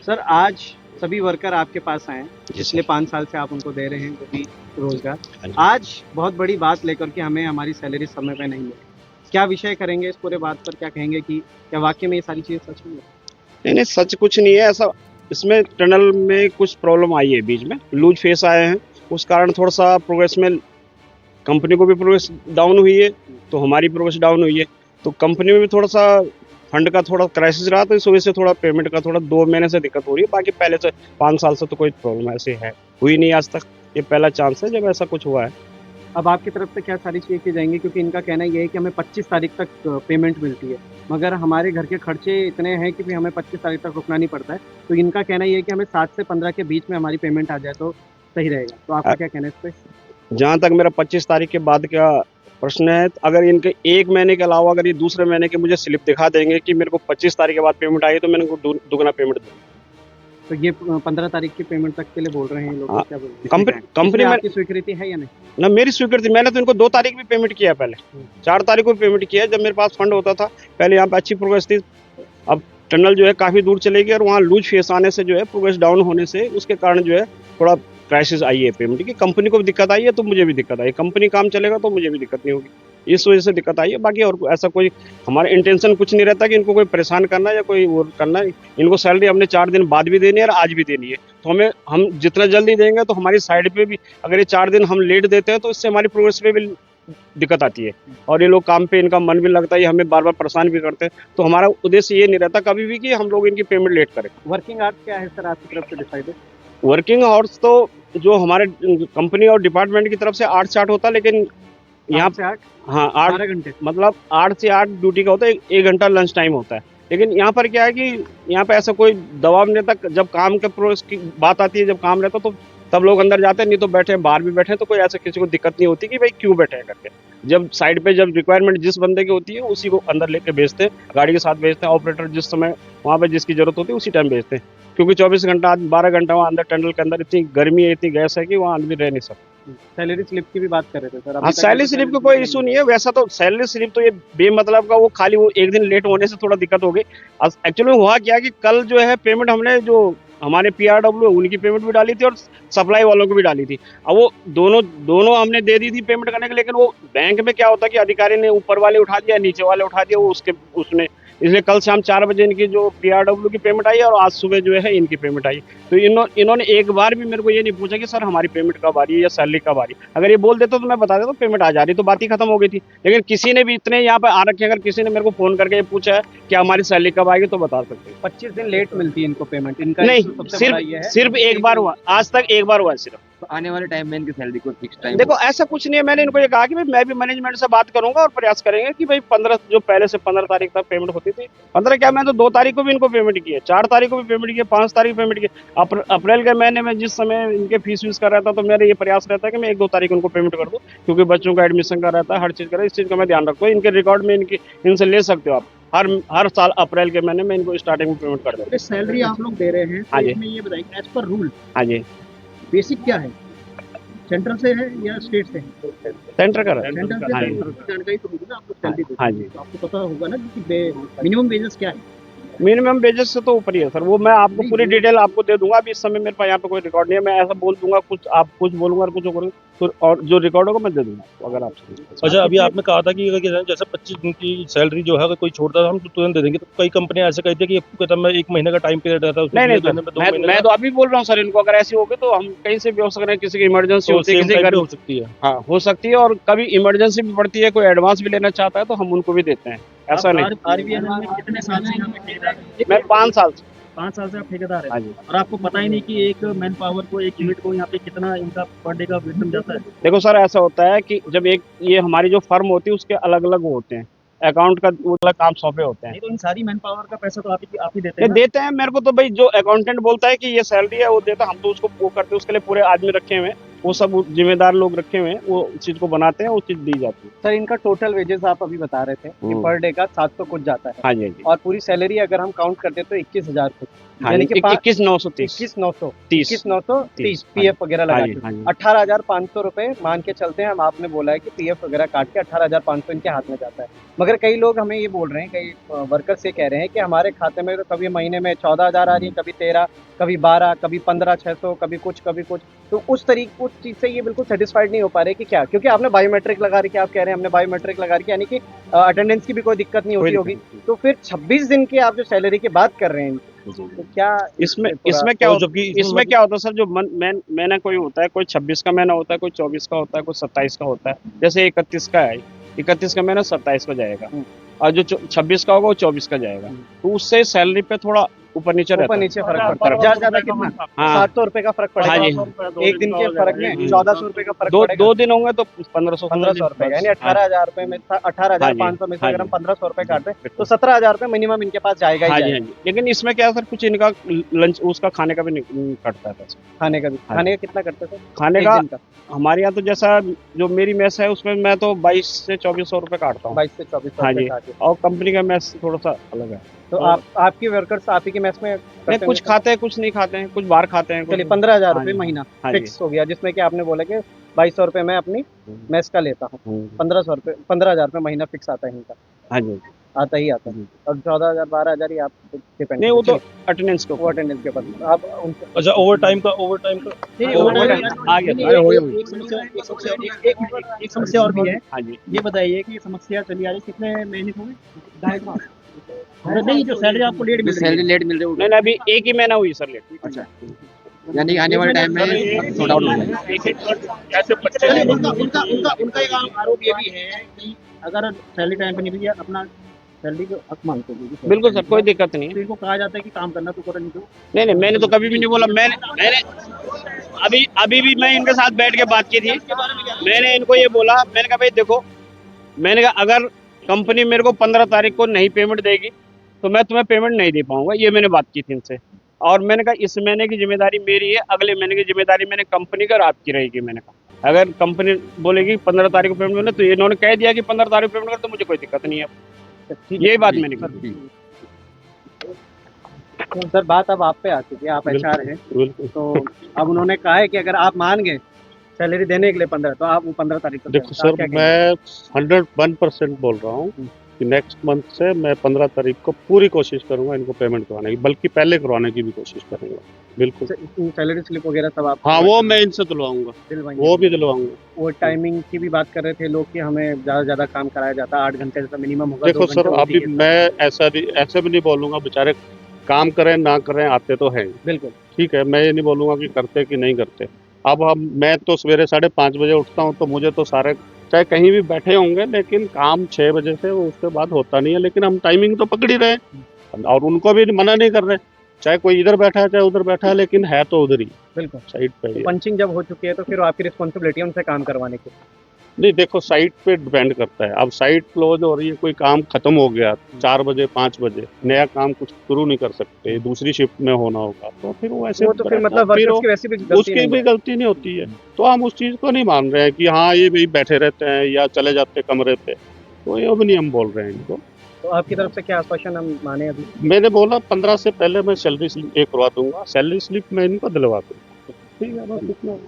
Sir आज सभी worker आपके पास आए हैं। जी पिछले सर। 5 साल से आप उनको दे रहे हैं जो भी रोजगार। हाँ जी। आज बहुत बड़ी बात लेकर के हमें हमारी सैलरी समय पे नहीं मिली। क्या विषय करेंगे इस पूरे बात पर? क्या कहेंगे कि क्या वाकई में ये सारी चीज़ें सच में है? नहीं नहीं, सच कुछ नहीं है ऐसा। इसमें टनल में कुछ प्रॉब्लम आई है, बीच में लूज फेस आए हैं, उस कारण थोड़ा सा प्रोग्रेस में कंपनी को भी प्रोग्रेस डाउन हुई है, तो हमारी प्रोग्रेस डाउन हुई है। तो कंपनी में भी थोड़ा सा फंड का थोड़ा क्राइसिस रहा, तो इस वजह से थोड़ा पेमेंट का थोड़ा 2 महीने से दिक्कत हो रही है। बाकी पहले से 5 साल से तो कोई प्रॉब्लम ऐसी है हुई नहीं आज तक। ये पहला चांस है जब ऐसा कुछ हुआ है। अब आपकी तरफ से क्या सारी चीज़ें की जाएंगी, क्योंकि इनका कहना ये है कि हमें 25 तारीख तक पेमेंट मिलती है, मगर हमारे घर के खर्चे इतने हैं कि भी हमें 25 तारीख तक रुकना नहीं पड़ता है। तो इनका कहना ये है कि हमें 7 से 15 के बीच में हमारी पेमेंट आ जाए तो सही रहेगा। तो आपका क्या कहना है इस पे? जहाँ तक मेरा 25 तारीख के बाद का प्रश्न है, अगर इनके 1 महीने के अलावा अगर ये दूसरे महीने के मुझे स्लिप दिखा देंगे कि मेरे को 25 तारीख के बाद पेमेंट आई, तो मैंने उनको दुगना पेमेंट दूंगा। तो ये 15 तारीख की पेमेंट तक के लिए बोल रहे हैं ये लोग, हाँ, क्या बोल रहे हैं? कंपनी इसमें में आपकी स्वीकृति है या नहीं? ना मेरी स्वीकृति, मैंने तो इनको 2 तारीख भी पेमेंट किया है, पहले 4 तारीख को पेमेंट किया है, जब मेरे पास फंड होता था। पहले यहाँ पे अच्छी प्रोग्रेस थी। अब टनल जो है काफी दूर चलेगी, और वहाँ लूज फेस आने से जो है प्रोग्रेस डाउन होने से उसके कारण जो है थोड़ा क्राइसिस आई है पेमेंट की। कंपनी को भी दिक्कत आई है तो मुझे भी दिक्कत आई है, कंपनी काम चलेगा तो मुझे भी दिक्कत नहीं होगी, इस वजह से दिक्कत आई है। बाकी और ऐसा कोई हमारा इंटेंशन कुछ नहीं रहता कि इनको कोई परेशान करना या कोई वो करना है। इनको सैलरी हमने 4 दिन बाद भी देनी है और आज भी देनी है, तो हम जितना जल्दी देंगे तो हमारी साइड पे भी, अगर ये 4 दिन हम लेट देते हैं तो इससे हमारी प्रोग्रेस पे भी दिक्कत आती है, और ये लोग काम पे इनका मन भी लगता है, ये हमें बार बार परेशान भी करते हैं। तो हमारा उद्देश्य ये नहीं रहता कभी भी कि हम लोग इनकी पेमेंट लेट करें। वर्किंग आवर्स क्या है सर आपकी तरफ से डिसाइडेड? वर्किंग आवर्स तो जो हमारे कंपनी और डिपार्टमेंट की तरफ से 8 से 8 होता है, लेकिन यहाँ 8 से 8? हाँ 8 12 घंटे? मतलब 8 से 8 ड्यूटी का होता है, 1 घंटा लंच टाइम होता है। लेकिन यहाँ पर क्या है कि यहाँ पे ऐसा कोई दबाव नहीं रहता। जब काम के प्रोसेस की बात आती है, जब काम रहता तो तब लोग अंदर जाते हैं, नहीं तो बैठे बाहर भी बैठे, तो कोई ऐसा किसी को दिक्कत नहीं होती कि भाई क्यों बैठे हैं करके। जब साइड पे जब रिक्वायरमेंट जिस बंदे की होती है उसी को अंदर लेके भेजते हैं, गाड़ी के साथ भेजते हैं। ऑपरेटर जिस समय वहाँ पे जिसकी जरूरत होती है उसी टाइम भेजते हैं, क्योंकि 24 घंटा 12 घंटा वहाँ अंदर टनल के अंदर इतनी गर्मी है, इतनी गैस है कि वहाँ आदमी रह नहीं सकता। सैलरी स्लिप की भी बात कर रहे थे सर। हाँ, सैलरी स्लिप का कोई इशू नहीं है वैसा। तो सैलरी स्लिप तो ये बेमतलब का, वो खाली वो 1 दिन लेट होने से थोड़ा दिक्कत हो गई। एक्चुअली हुआ क्या कि कल जो है पेमेंट हमने जो हमारे पीआरडब्ल्यू उनकी पेमेंट भी डाली थी और सप्लाई वालों को भी डाली थी। अब वो दोनों दोनों हमने दे दी थी पेमेंट करने के, लेकिन वो बैंक में क्या होता है कि अधिकारी ने ऊपर वाले उठा दिया, नीचे वाले उठा दिया, वो उसमें इसलिए कल शाम 4 बजे इनकी जो पीआरडब्ल्यू की पेमेंट आई और आज सुबह जो है इनकी पेमेंट आई। तो इन्होंने एक बार भी मेरे को ये नहीं पूछा कि सर हमारी पेमेंट कब आ रही है या सैलरी कब आ रही है। अगर ये बोल देता तो मैं बता देता पेमेंट आ जा रही, तो बात ही खत्म हो गई थी। लेकिन किसी ने भी इतने यहाँ पे आ रखे, अगर किसी ने मेरे को फोन करके ये पूछा है कि हमारी सैलरी कब आएगी तो बता सकते हैं। 25 दिन लेट मिलती है इनको पेमेंट, इनका नहीं, सबसे बड़ा ये है। सिर्फ एक बार हुआ, आज तक एक बार हुआ है सिर्फ। तो आने वाले टाइम में इनकी सैलरी को फिक्स टाइम देखो ऐसा कुछ नहीं है, मैंने इनको ये कहा कि भाई मैं भी मैनेजमेंट से बात करूंगा और प्रयास करेंगे कि भाई 15 जो पहले से 15 तारीख तक पेमेंट होती थी, 15 क्या, मैं तो 2 तारीख को भी इनको पेमेंट की है, 4 तारीख को भी पेमेंट की है, 5 तारीख को पेमेंट की है। अप्रैल के महीने में जिस समय इनके फीस वीस का रहता, तो मेरा ये प्रयास रहता है कि मैं 1-2 तारीख उनको पेमेंट कर दूं, क्योंकि बच्चों का एडमिशन का रहता है, हर चीज का, इस चीज का मैं ध्यान रखता हूँ। इनके रिकॉर्ड में इनसे ले सकते हो आप, हर साल अप्रैल के महीने में इनको स्टार्टिंग में पेमेंट कर देते हैं। सैलरी आप लोग दे रहे हैं, हाँ तो जी। इसमें ये बताइए एज पर रूल हाँ जी, बेसिक क्या है? सेंट्रल से है या स्टेट से है? सेंटर का सेंट्रल से हाँ जी। जानकारी तो होगी ना आपको, सैलरी देते हाँ हैं, जी। तो आपको पता होगा ना कि मिनिमम वेजेस क्या है। मिनिमम वेजेस से तो ऊपर ही है सर, वो मैं आपको पूरी डिटेल आपको दे दूंगा। अभी इस समय मेरे पास यहाँ पे कोई रिकॉर्ड नहीं है, मैं ऐसा बोल दूंगा, कुछ आप कुछ बोलूंगा और कुछ करूँगा, तो और जो रिकॉर्ड होगा मैं दे दूंगा तो अगर आपसे। अच्छा, अभी आपने कहा था कि अगर जैसे 25 दिन की सैलरी जो है अगर कोई छोड़ता है हम तो तुरंत दे देंगे, तो कई कंपनियां ऐसे कहती है कि कहता मैं 1 महीने का टाइम पीरियड रहता है, उसमें नहीं नहीं देने में 2 महीने मैं तो अभी बोल रहा हूँ सर, इनको अगर ऐसी होगी तो हम कहीं से भी हो सकते हैं, किसी की इमरजेंसी होती है, किसी के घर हो सकती है। हाँ हो सकती है, और कभी इमरजेंसी भी पड़ती है, कोई एडवांस भी लेना चाहता है तो हम उनको भी देते हैं, ऐसा नहीं। आरबीएनएल में कितने साल से यहाँ पे ठेकेदार हैं? मैं 5 साल से। 5 साल से आप ठेकेदार हैं। हाँ जी। और आपको पता ही नहीं कि एक मैन पावर को, एक यूनिट को यहाँ पे कितना इनका पर डे का वेतन जाता है? देखो सर, ऐसा होता है कि जब ये हमारी जो फर्म होती है उसके अलग अलग होते हैं, अकाउंट का अलग काम सौंपे होते हैं। नहीं तो इन सारी मैन पावर का पैसा तो आप ही देते ये हैं ना? देते हैं मेरे को, तो भाई जो अकाउंटेंट बोलता है कि ये सैलरी है वो देता, हम तो उसको वो करते हैं, उसके लिए पूरे आदमी रखे हुए हैं, वो सब जिम्मेदार लोग रखे हुए हैं, वो उस चीज को बनाते हैं, वो चीज दी जाती है। सर इनका टोटल वेजेस आप अभी बता रहे थे कि पर डे का 700 कुछ जाता है हाँ जी, हाँ जी। और पूरी सैलरी अगर हम काउंट करते तो 21,000 कुछ, हाँ यानी जी, कि 21,930 21,930 21,930 हाँ पीएफ वगैरह लगा हाँ के जी, हाँ जी। 18,500 रुपए मान के चलते हैं हम। आपने बोला है कि पीएफ वगैरह काट के 18,500 इनके हाथ में जाता है। मगर कई लोग हमें ये बोल रहे हैं, कई वर्कर्स ये कह रहे हैं कि हमारे खाते में तो कभी महीने में 14,000 आ रही है, कभी 13, कभी 12, कभी 15,600, कभी कुछ। तो उस चीज से ये बिल्कुल सेटिस्फाइड नहीं हो पा रहे कि क्या, क्योंकि आपने बायोमेट्रिक लगा रखी है, आप कह रहे हैं हमने बायोमेट्रिक लगा रखी है, यानी कि अटेंडेंस की भी कोई दिक्कत नहीं होती होगी। तो फिर 26 दिन की आप जो सैलरी की बात कर रहे हैं, तो क्या इसमें पूरा- इसमें क्या और होता जबकि इसमें क्या होता है सर, जो महीना कोई होता है, कोई 26 का महीना होता है, कोई 24 का होता है, कोई 27 का होता है। जैसे 31 का है, 31 का महीना 27 को जाएगा, और जो 26 का होगा वो 24 का जाएगा। तो उससे सैलरी पे थोड़ा ऊपर नीचे रहता ऊपर है। नीचे फर्क पड़ता है, ज्यादा कितना? हाँ। 700 रुपए का फर्क पड़ेगा। हाँ जी, एक दिन के फर्क में 1400 रुपए का फर्क दो पड़ेगा। 2 दिन होंगे तो 1500 1500 रुपए का, यानी 18,000 रुपए में 18,500 में से हाँ अगर हम जी। 1500 रुपए काट दें तो 17,000 रुपए मिनिमम इनके पास जाएगा ही हाँ जी, जाएगा। हाँ जी। लेकिन इसमें क्या है सर, कुछ इनका लंच उसका खाने का भी कटता है पैसा। खाने का भी, हाँ खाने का कितना करते थे खाने एक का दिन का? हमारे यहाँ तो जैसा जो मेरी मेस है उसमें मैं तो 22 से 2400 रुपए काटता हूँ। 22 से 2400 हाँ रुपए जी, काट के। और कंपनी का मेस थोड़ा सा अलग है। तो आपकी वर्कर्स आप ही की मेस में करते नहीं, कुछ होंगे? खाते हैं, कुछ नहीं खाते हैं, कुछ बाहर खाते हैं। चलिए 15,000 हाँ रुपए जी, महीना हाँ जी। फिक्स हो गया, जिसमें कि आपने बोला कि 2200 रुपए मैं अपनी मेस का लेता हूँ। 1500 रुपए 15,000 रुपए महीना फिक्स आता है इनका, हाँ जी, आता ही आता है। और 14,000 12,000 ही आप डिपेंड नहीं वो तो अटेंडेंस के वो ऊपर। अटेंडेंस के ऊपर आप उनसे अच्छा ओवर टाइम का आ गया। अरे वही एक समस्या और भी है। हाँ जी, ये बताइए कि समस्या चली आ रही कितने महीने हो गए? 2.5 माह। नहीं, जो सैलरी आपको लेट मिल रही सैलरी है, लेट मिल रही नहीं नहीं, अभी एक ही महीना हुई सर लेट। अच्छा, यानी कि आने वाले टाइम में सॉर्ट आउट हो जाएगा। चलिए, उनका एक आरोप ये भी है कि अगर सैलरी टाइम पे नहीं मिली, अपना सैलरी को हक मांगते हैं। बिल्कुल सर, कोई दिक्कत नहीं है। तो इनको कहा जाता है कि काम करना तो करो, नहीं तो नहीं नहीं, मैंने तो कभी भी नहीं बोला। मैंने अभी भी मैं इनके साथ बैठ के बात की थी। मैंने इनको ये बोला, मैंने कहा भाई देखो, मैंने कहा अगर कंपनी मेरे को 15 तारीख को नहीं पेमेंट देगी तो मैं तुम्हें पेमेंट नहीं दे पाऊंगा। ये मैंने बात की थी इनसे। और मैंने कहा इस महीने की जिम्मेदारी मेरी है, अगले महीने की जिम्मेदारी मैंने कंपनी का और आपकी रहेगी। मैंने कहा अगर कंपनी बोलेगी 15 तारीख को पेमेंट मिले, तो इन्होंने कह दिया कि 15 तारीख को पेमेंट कर, तो मुझे कोई दिक्कत नहीं है। यही बात मैंने की। तो सर बात अब आप पे आती है, आप एचआर हैं, बिल्कुल। तो अब उन्होंने कहा है कि अगर आप मान गए सैलरी देने के लिए 15, तो आप वो 15 तारीख को देखो दें। तो आप सर, क्या कहेंगे? मैं 101% बोल रहा हूँ कि नेक्स्ट मंथ से मैं 15 तारीख को पूरी कोशिश करूंगा इनको पेमेंट करवाने की, बल्कि पहले करवाने की भी कोशिश करूंगा। बिल्कुल। सैलरी स्लिप वगैरह सब आप हाँ, वो मैं इनसे दिलवाऊंगा, दिलवाएंगे? वो भी दिलवाऊंगा। वो टाइमिंग की भी बात कर रहे थे लोग कि हमें ज़्यादा से ज़्यादा काम कराया जाता है, 8 घंटे जैसा मिनिमम होगा। देखो 2 सर, घंटे अभी OT के मैं ऐसे भी नहीं बोलूंगा, बेचारे काम करें ना करें आते तो हैं। साथ। बिल्कुल। ठीक है, मैं ये नहीं बोलूंगा कि करते कि नहीं करते। अब मैं तो सवेरे 5:30 बजे उठता हूँ, तो मुझे तो सारे चाहे कहीं भी बैठे होंगे, लेकिन काम 6 बजे से उसके बाद होता नहीं है। लेकिन हम टाइमिंग तो पकड़ ही रहे हैं और उनको भी मना नहीं कर रहे, चाहे कोई इधर बैठा है चाहे उधर बैठा है, लेकिन है तो उधर ही बिल्कुल साइड पे ही है। पंचिंग जब हो चुकी है तो फिर आपकी रिस्पॉन्सिबिलिटी है उनसे काम करवाने की। नहीं देखो, साइट पे डिपेंड करता है। अब साइट क्लोज हो रही है, कोई काम खत्म हो गया 4 बजे 5 बजे, नया काम कुछ शुरू नहीं कर सकते, दूसरी शिफ्ट में होना होगा, तो फिर वो ऐसे वो तो फिर मतलब फिर वर्कर्स की वैसे भी गलती उसकी नहीं भी है। गलती नहीं होती है। तो हम उस चीज को नहीं मान रहे हैं कि हाँ ये भी बैठे रहते हैं या चले जाते कमरे पे, तो ये भी नहीं हम बोल रहे हैं इनको। तो आपकी तरफ से क्या आश्वासन हम माने अभी? मैंने बोला 15 से पहले मैं सैलरी स्लिप करवा दूंगा, सैलरी स्लिप मैं इनको दिलवा दूंगा। ठीक है, बस इतना।